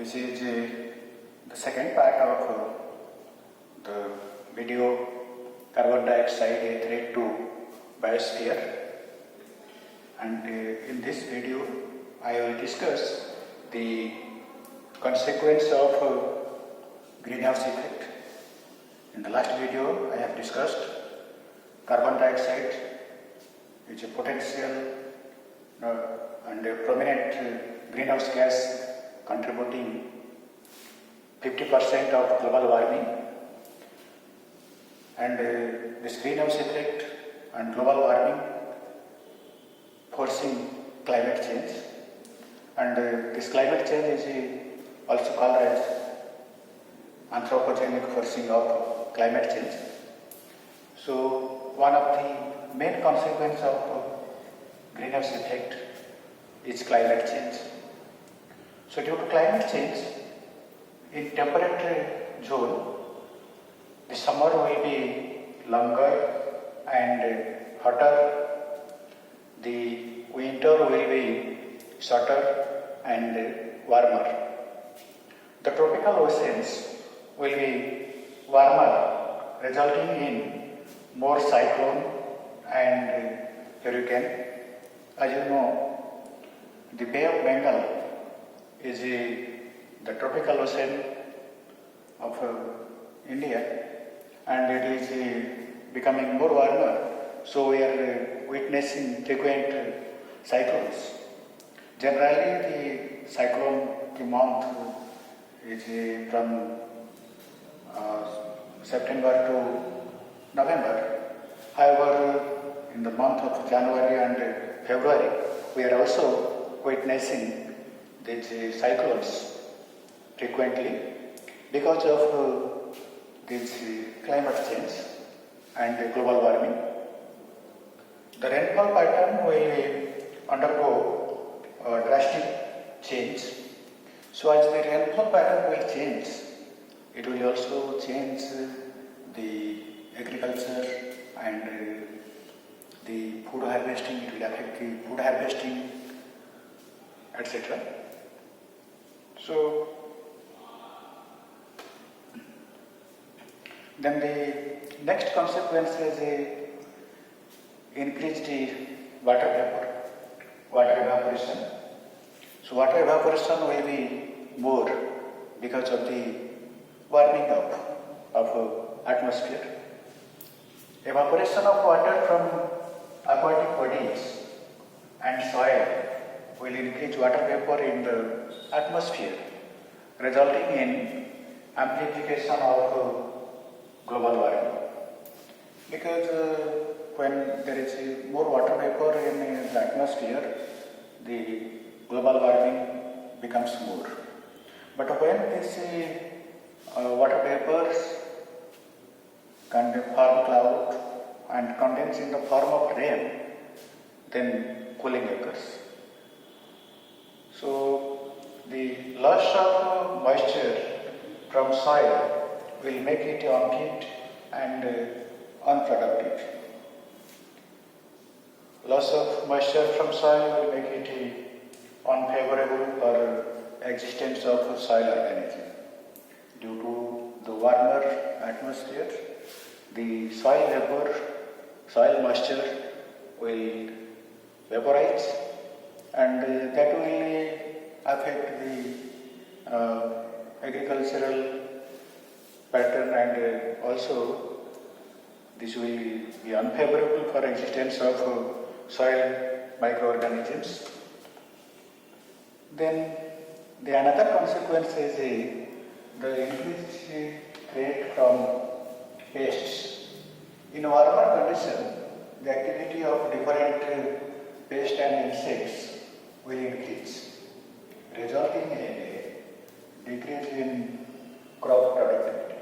This is the second part of the video carbon dioxide a threat to biosphere, and in this video I will discuss the consequence of greenhouse effect. In the last video I have discussed carbon dioxide is a potential and a prominent greenhouse gas contributing 50% of global warming, and this greenhouse effect and global warming forcing climate change, and this climate change is also called as anthropogenic forcing of climate change. So one of the main consequences of greenhouse effect is climate change. So due to climate change, in temperate zone, the summer will be longer and hotter, the winter will be shorter and warmer. The tropical oceans will be warmer, resulting in more cyclone and hurricane. As you know, the Bay of Bengal is the tropical ocean of India, and it is becoming more warmer, so we are witnessing frequent cyclones. Generally the cyclone month is from September to November. However, in the month of January and February we are also witnessing these cyclones frequently because of this climate change and global warming. The rainfall pattern will undergo a drastic change. So as the rainfall pattern will change, it will also change the agriculture and the food harvesting. It will affect the food harvesting, etc. So then the next consequence is increased water vapor, water evaporation. So water evaporation will be more because of the warming up of atmosphere. Evaporation of water from aquatic bodies and soil will increase water vapor in the atmosphere, resulting in amplification of global warming. Because when there is more water vapor in the atmosphere, the global warming becomes more. But when this water vapors can form cloud and condense in the form of rain, then cooling occurs. So the loss of moisture from soil will make it unfit and unproductive. Loss of moisture from soil will make it unfavorable for existence of soil organism. Due to the warmer atmosphere, the soil vapor, soil moisture will vaporize, and that will affect the agricultural pattern, and also this will be unfavorable for existence of soil microorganisms. Then the another consequence is the increased threat from pests. In warmer condition, the activity of different pests and insects will increase, resulting in a decrease in crop productivity.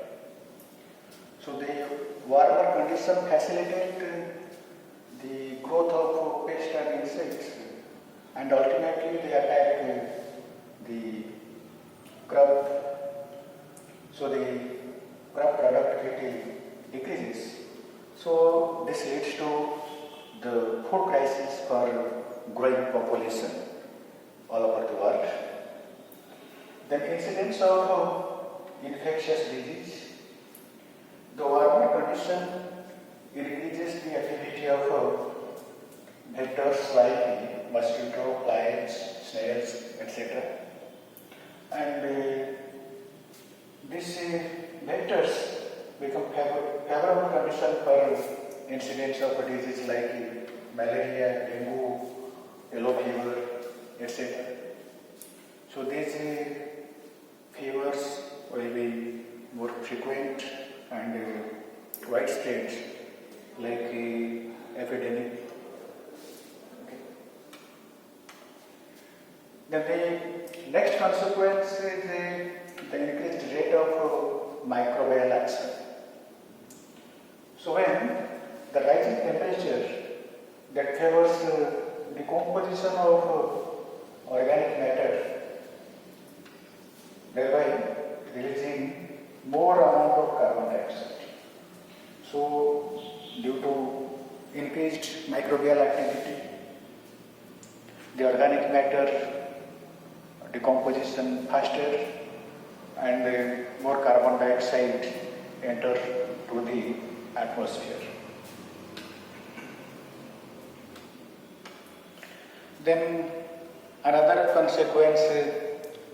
So the warmer condition facilitate the growth of pests and insects, and ultimately they attack the crop. So the crop productivity decreases. So this leads to the food crisis for growing population all over the world. Then incidence of infectious disease. The warmer condition increases the activity of vectors like mosquito, flies, snails, etc. And these vectors become favorable condition for incidence of diseases like malaria, dengue, yellow fever, etc. So these fevers will be more frequent and widespread, like epidemic. Okay. Then the next consequence is the increased rate of microbial action. So when the rising temperature that favors decomposition of organic matter, thereby releasing more amount of carbon dioxide. So due to increased microbial activity, the organic matter decomposition faster and more carbon dioxide enter to the atmosphere. Then another consequence is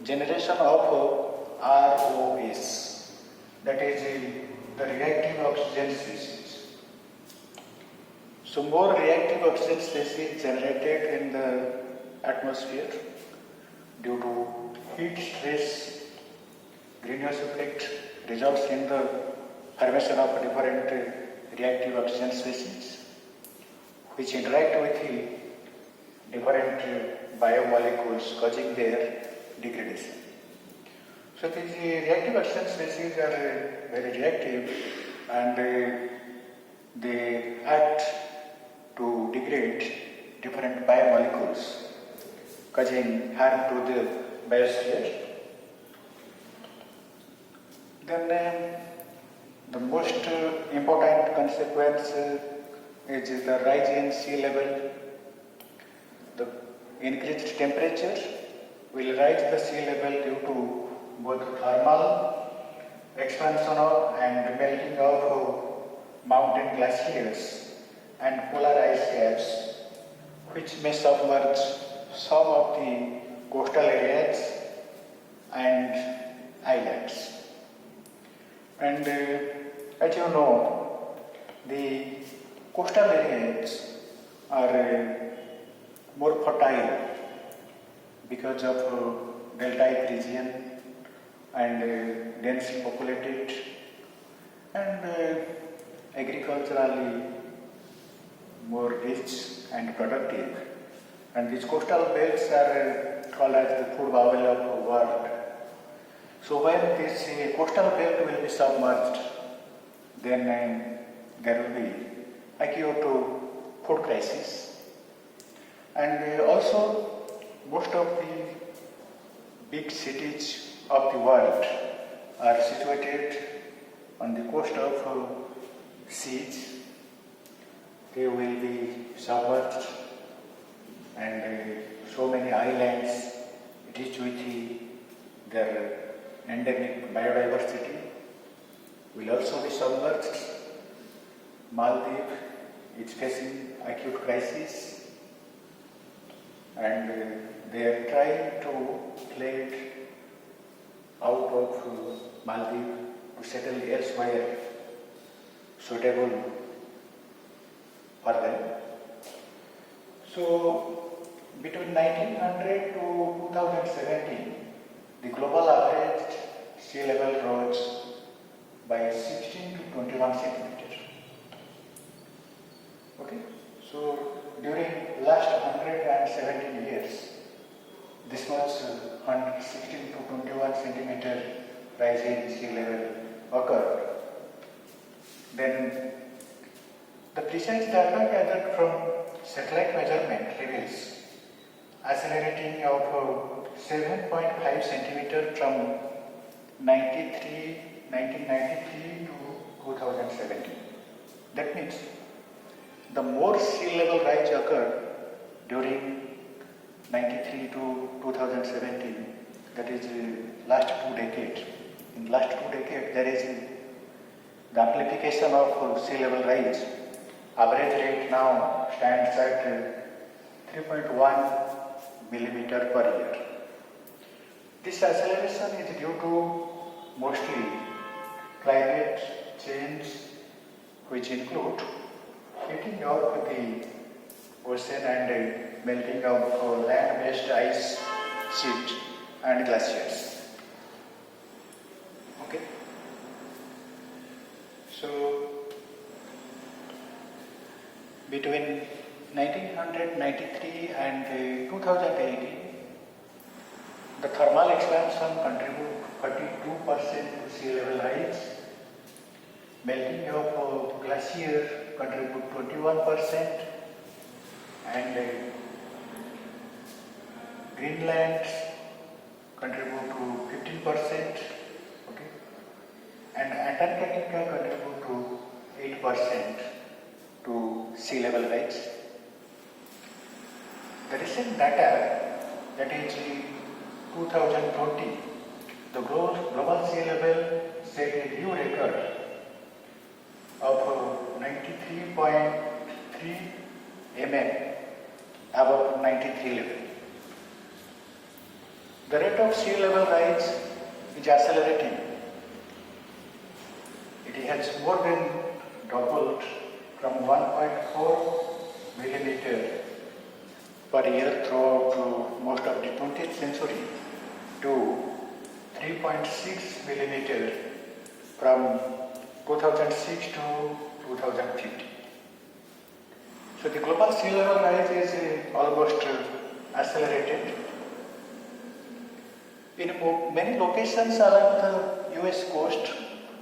generation of ROS, that is the reactive oxygen species. So more reactive oxygen species generated in the atmosphere due to heat stress, greenhouse effect results in the formation of different reactive oxygen species which interact with the different biomolecules causing their degradation. So these reactive oxygen species are very reactive and they act to degrade different biomolecules causing harm to the biosphere. Then the most important consequence is the rise in sea level. The increased temperature will rise the sea level due to both thermal expansion and melting of mountain glaciers and polar ice caps, which may submerge some of the coastal areas and islands. And as you know, the coastal areas are more fertile because of deltaic region and densely populated and agriculturally more rich and productive. And these coastal belts are called as the food bubble of the world. So when this coastal belt will be submerged, then there will be acute food crisis. And also most of the big cities of the world are situated on the coast of seas. They will be submerged and so many islands rich with their endemic biodiversity will also be submerged. Maldives is facing acute crisis and they are trying to flee out of Maldives to settle elsewhere suitable for them. So between 1900 to 2017, the global average sea level rose by 16 to 21 centimeters. Okay, so during last 117 years, this was 16 to 21 centimeter rise in sea level occurred. Then the precise data gathered from satellite measurement reveals accelerating of 7.5 centimeter from 1993 to 2017. That means the more sea level rise occurred during 93 to 2017, that is last 2 decades. In last 2 decades, there is the amplification of sea level rise. Average rate now stands at 3.1 millimeter per year. This acceleration is due to mostly climate change, which include heating of the ocean and melting of land-based ice sheet and glaciers. Okay. So between 1993 and 2018, the thermal expansion contribute 42% to sea level rise. Melting of glacier contribute 21%, and Greenland contribute to 15%. Okay, and Antarctica contribute to 8% to sea level rise. The recent data, that is 2020, the global sea level set a new record of 93.3 mm above 93 level. The rate of sea level rise is accelerating. It has more than doubled from 1.4 millimeter per year throughout most of the 20th century to 3.6 millimeter from 2006 to 2050. So the global sea level rise is almost accelerated. In many locations along the US coast,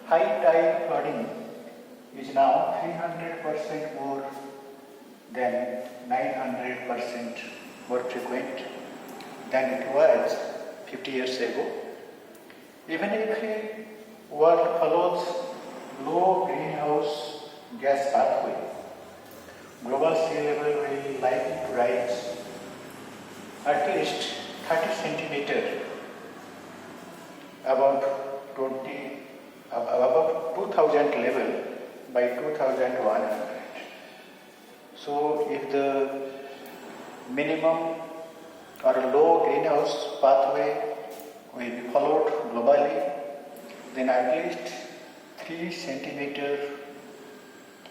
high tide flooding is now 300% more than 900% more frequent than it was 50 years ago. Even if the world follows low greenhouse gas pathway, global sea level will likely to rise at least 30 centimeters above 2000 level by 2100. So if the minimum or low greenhouse pathway will be followed globally, then at least 3 centimeter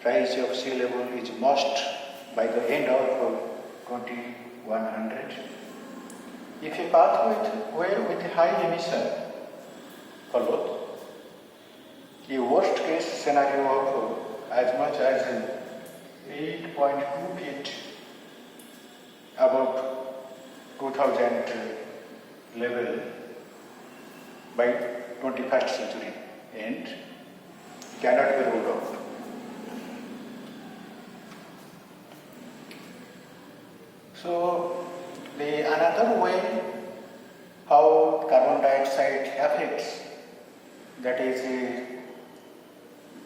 rise of sea level is must by the end of 2100. If a pathway with high emission followed, the worst case scenario of as much as 8.2 feet above 2000 level by 21st century and cannot be ruled out. So another way how carbon dioxide affects, that is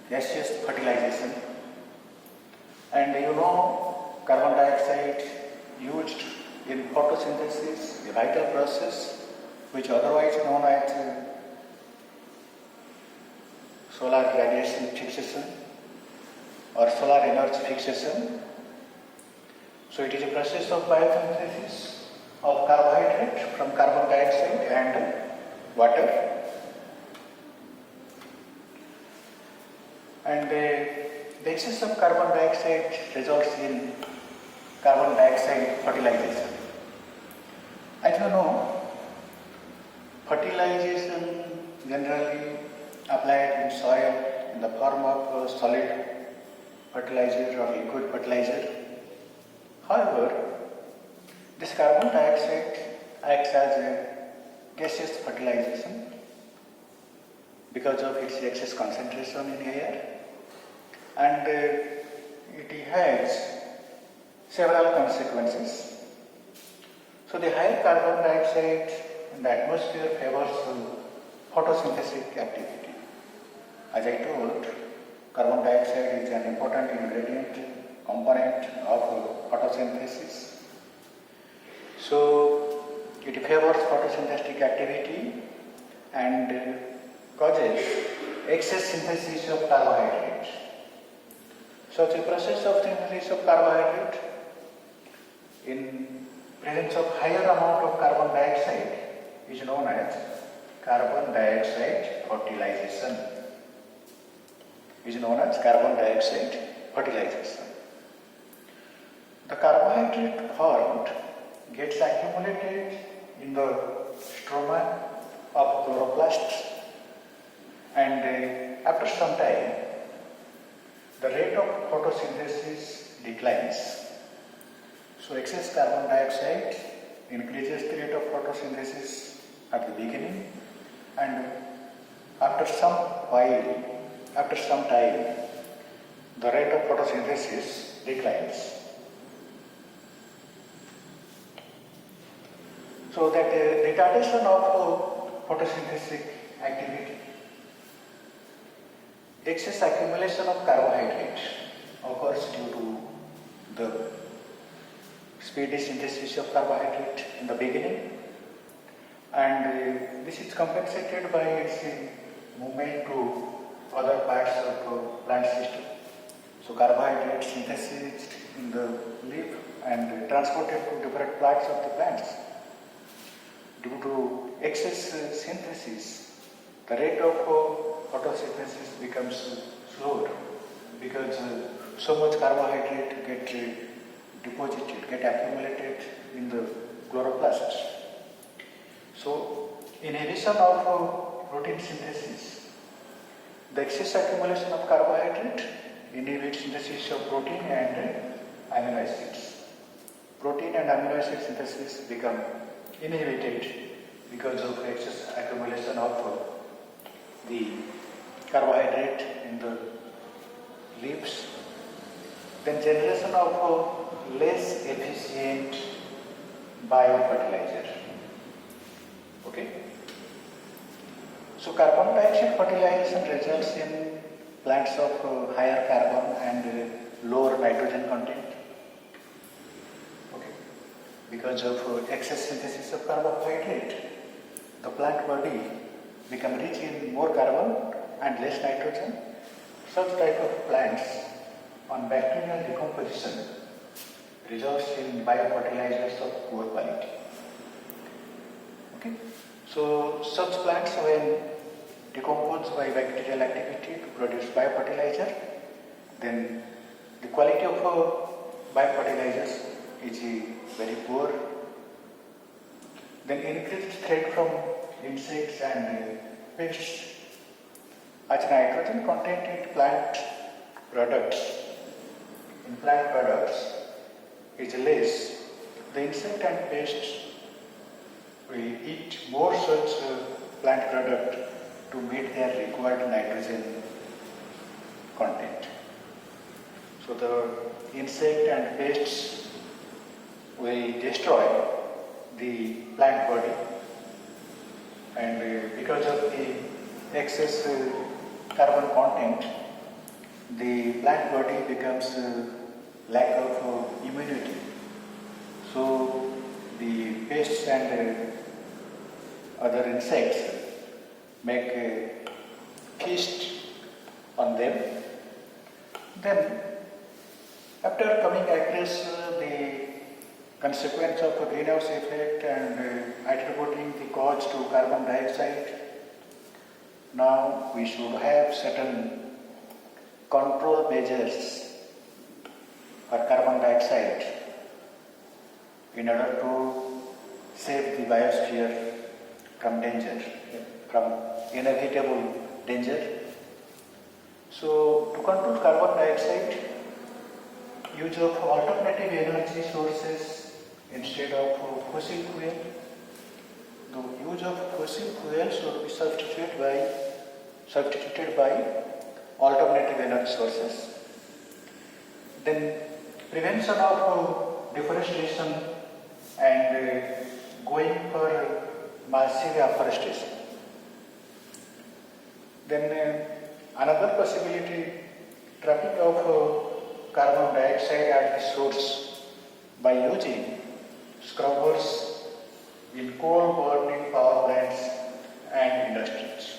gaseous fertilization. And carbon dioxide used in photosynthesis, a vital process which otherwise known as solar radiation fixation or solar energy fixation. So it is a process of biosynthesis of carbohydrate from carbon dioxide and water. And the excess of carbon dioxide results in carbon dioxide fertilization. As you know, fertilization generally applied in soil in the form of solid fertilizer or liquid fertilizer. However, this carbon dioxide acts as a gaseous fertilization because of its excess concentration in air, and it has several consequences. So the higher carbon dioxide in the atmosphere favors photosynthetic activity. As I told, carbon dioxide is an important ingredient component of photosynthesis. So it favors photosynthetic activity and causes excess synthesis of carbohydrate. Such a process of synthesis of carbohydrate in presence of higher amount of carbon dioxide is known as carbon dioxide fertilization. The carbohydrate formed gets accumulated in the stroma of chloroplasts, and after some time the rate of photosynthesis declines. So excess carbon dioxide increases the rate of photosynthesis at the beginning, and after some time the rate of photosynthesis declines. So that retardation of photosynthetic activity, excess accumulation of carbohydrate occurs due to the speedy synthesis of carbohydrate in the beginning, and this is compensated by its movement to other parts of the plant system. So carbohydrate synthesized in the leaf and transported to different parts of the plants. Due to excess synthesis, the rate of photosynthesis becomes slowed because so much carbohydrate get accumulated in the chloroplasts. So inhibition of protein synthesis, the excess accumulation of carbohydrate inhibits synthesis of protein and amino acids. Protein and amino acid synthesis become inhibited because of excess accumulation of the carbohydrate in the leaves. Then generation of less efficient biofertilizer. Okay. So carbon dioxide fertilization results in plants of higher carbon and lower nitrogen content. Okay. Because of excess synthesis of carbohydrate, the plant body become rich in more carbon and less nitrogen. Such type of plants on bacterial decomposition results in biofertilizers of poor quality. Okay. So such plants, when decomposed by bacterial activity to produce biofertilizer, then the quality of biofertilizers is very poor. Then increased threat from insects and pests. As nitrogen content in plant products is less, the insect and pests will eat more such plant product to meet their required nitrogen content. So the insect and pests will destroy the plant body, and because of the excess carbon content, the plant body becomes lack of immunity. So the pests and other insects make a feast on them. Then after coming across the consequence of a greenhouse effect and attributing the cause to carbon dioxide, now we should have certain control measures for carbon dioxide in order to save the biosphere from danger, from inevitable danger. So to control carbon dioxide, use of alternative energy sources instead of fossil fuel. The use of fossil fuel should be substituted by alternative energy sources. Then prevention of deforestation and going for massive afforestation. Then another possibility, trapping of carbon dioxide at the source by using scrubbers in coal burning power plants and industries.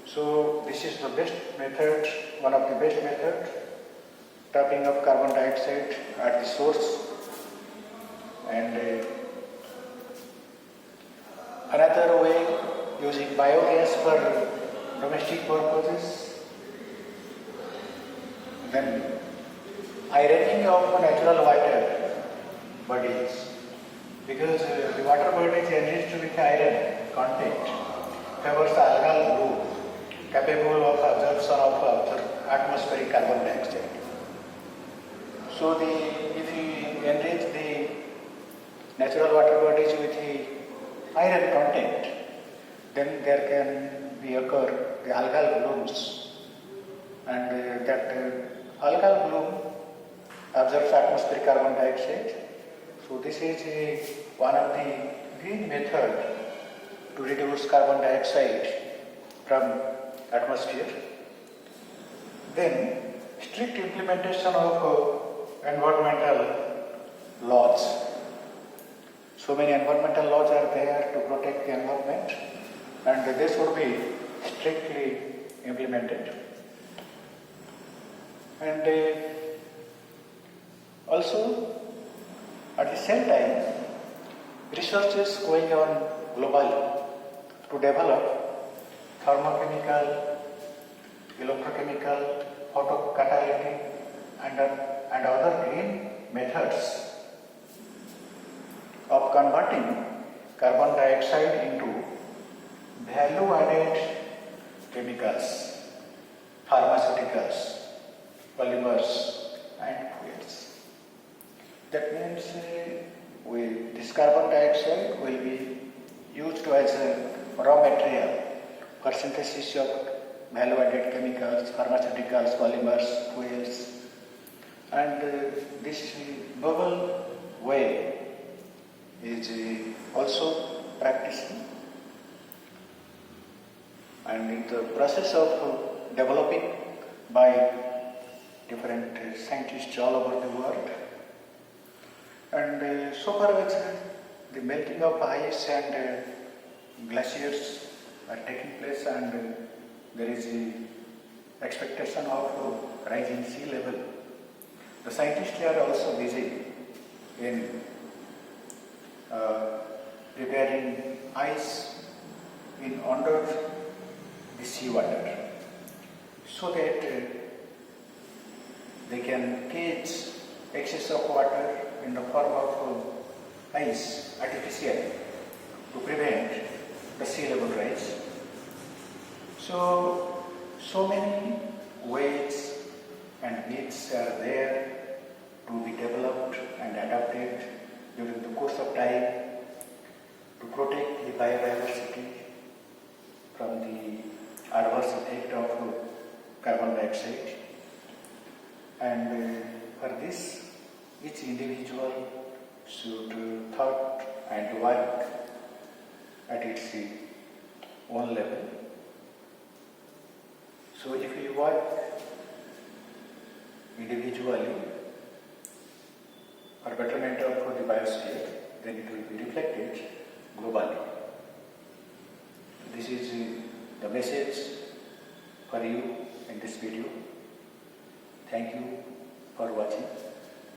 So this is the best method, one of the best methods, trapping of carbon dioxide at the source. And another way, using biogas for domestic purposes. Then ironing of natural water bodies, because the water body is enriched with iron content, favors algal bloom, capable of absorption of atmospheric carbon dioxide. So if you enrich the natural water bodies with the iron content, then there can be occur the algal blooms, and that algal bloom absorbs atmospheric carbon dioxide. So this is one of the green method to reduce carbon dioxide from atmosphere. Then strict implementation of environmental laws. So many environmental laws are there to protect the environment, and they should be strictly implemented. And also, at the same time, research is going on globally to develop thermochemical, electrochemical, photocatalytic, and other green methods of converting carbon dioxide into value-added chemicals, pharmaceuticals, polymers, and fuels. That means this carbon dioxide will be used as a raw material for synthesis of value-added chemicals, pharmaceuticals, polymers, fuels, and this novel way is also practicing, and in the process of developing by different scientists all over the world. And so far as the melting of ice and glaciers are taking place, and there is expectation of rising sea level. The scientists are also busy in preparing ice in under the seawater, so that they can cage excess of water in the form of ice artificially to prevent the sea level rise. So many ways and needs are there to be developed and adapted during the course of time to protect the biodiversity from the adverse effect of carbon dioxide. And for this, each individual should thought and work at its own level. So if we work individually for betterment of the biosphere, then it will be reflected globally. This is the message for you in this video. Thank you for watching.